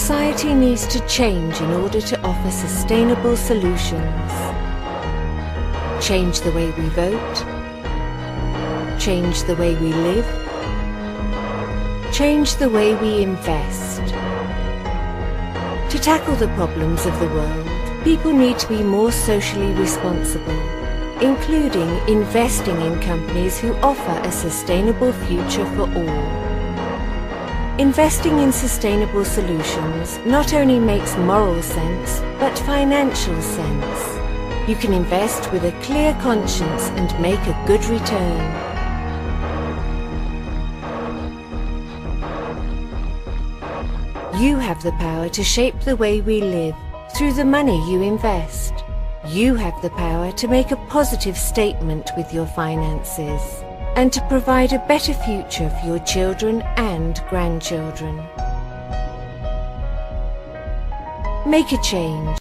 Society needs to change in order to offer sustainable solutions. Change the way we vote, change the way we live, change the way we invest. To tackle the problems of the world, people need to be more socially responsible, including investing in companies who offer a sustainable future for all. Investing in sustainable solutions not only makes moral sense, but financial sense. You can invest with a clear conscience and make a good return. You have the power to shape the way we live through the money you invest. You have the power to make a positive statement with your finances and to provide a better future for your children and grandchildren. Make a change.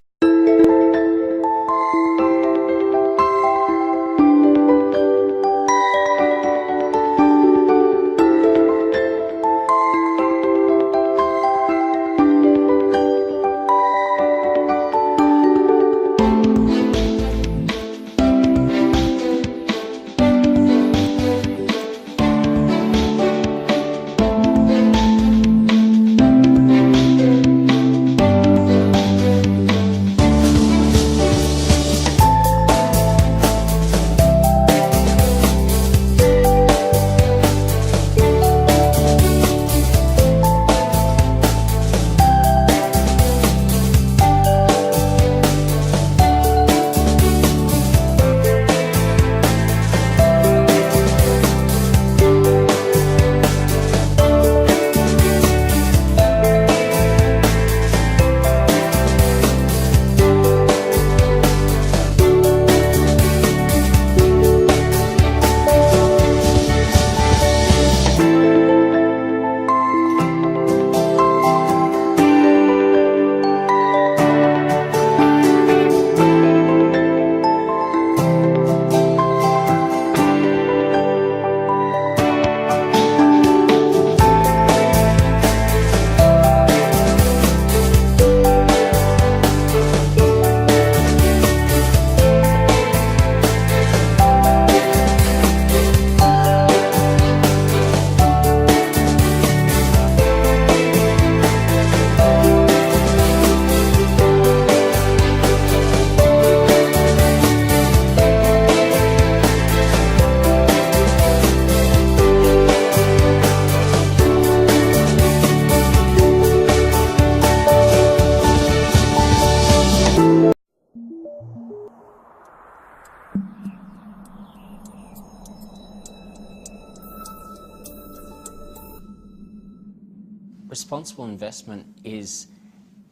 Responsible investment is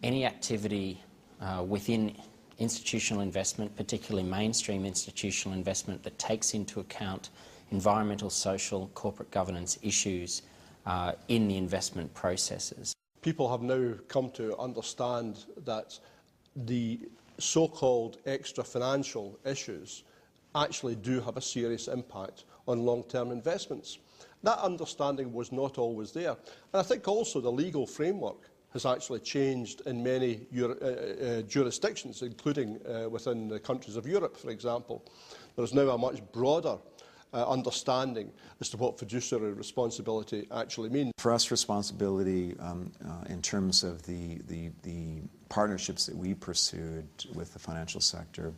any activity within institutional investment, particularly mainstream institutional investment, that takes into account environmental, social, corporate governance issues in the investment processes. People have now come to understand that the so-called extra financial issues actually do have a serious impact on long-term investments. That understanding was not always there. And I think also the legal framework has actually changed in many jurisdictions, including within the countries of Europe, for example. There is now a much broader understanding as to what fiduciary responsibility actually means. For us, responsibility in terms of the partnerships that we pursued with the financial sector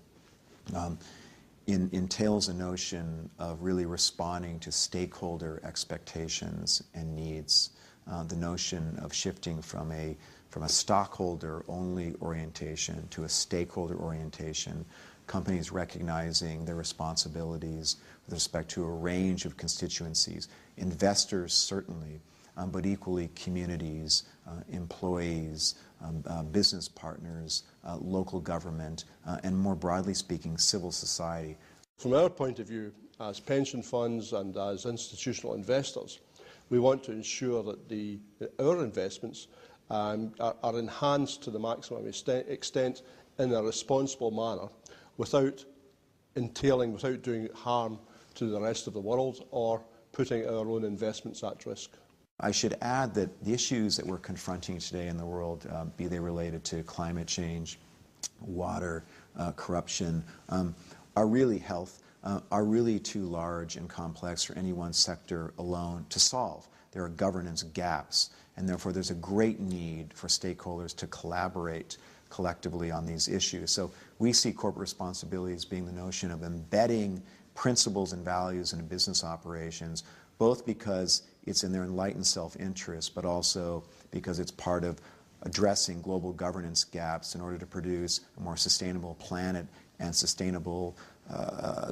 entails a notion of really responding to stakeholder expectations and needs. The notion of shifting from a stockholder-only orientation to a stakeholder orientation, companies recognizing their responsibilities with respect to a range of constituencies, investors certainly, but equally communities, employees, business partners, local government, and more broadly speaking, civil society. From our point of view, as pension funds and as institutional investors, we want to ensure that our investments are enhanced to the maximum extent in a responsible manner without doing harm to the rest of the world or putting our own investments at risk. I should add that the issues that we're confronting today in the world, be they related to climate change, water, corruption, are really health, are really too large and complex for any one sector alone to solve. There are governance gaps, and therefore there's a great need for stakeholders to collaborate collectively on these issues. So we see corporate responsibility as being the notion of embedding principles and values in business operations, both because it's in their enlightened self-interest, but also because it's part of addressing global governance gaps in order to produce a more sustainable planet and sustainable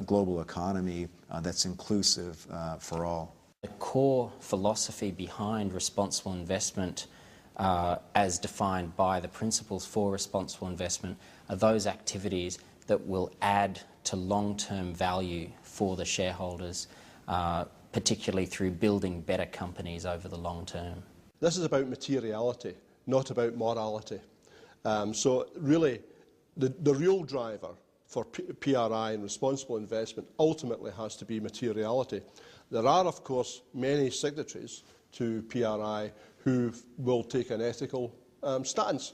global economy that's inclusive for all. The core philosophy behind responsible investment, as defined by the principles for responsible investment, are those activities that will add to long-term value for the shareholders, particularly through building better companies over the long term. This is about materiality, not about morality. So really, the real driver for PRI and responsible investment ultimately has to be materiality. There are, of course, many signatories to PRI who will take an ethical stance.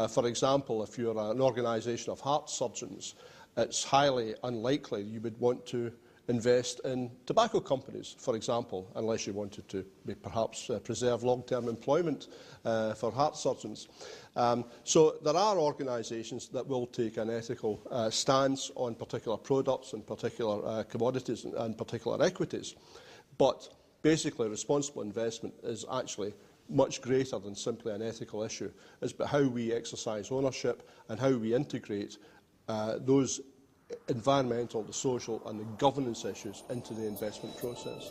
For example, if you're an organisation of heart surgeons, it's highly unlikely you would want to invest in tobacco companies, for example, unless you wanted to perhaps preserve long-term employment for heart surgeons. So there are organisations that will take an ethical stance on particular products and particular commodities and particular equities. But basically, responsible investment is actually much greater than simply an ethical issue. It's about how we exercise ownership and how we integrate those environmental, the social and the governance issues into the investment process.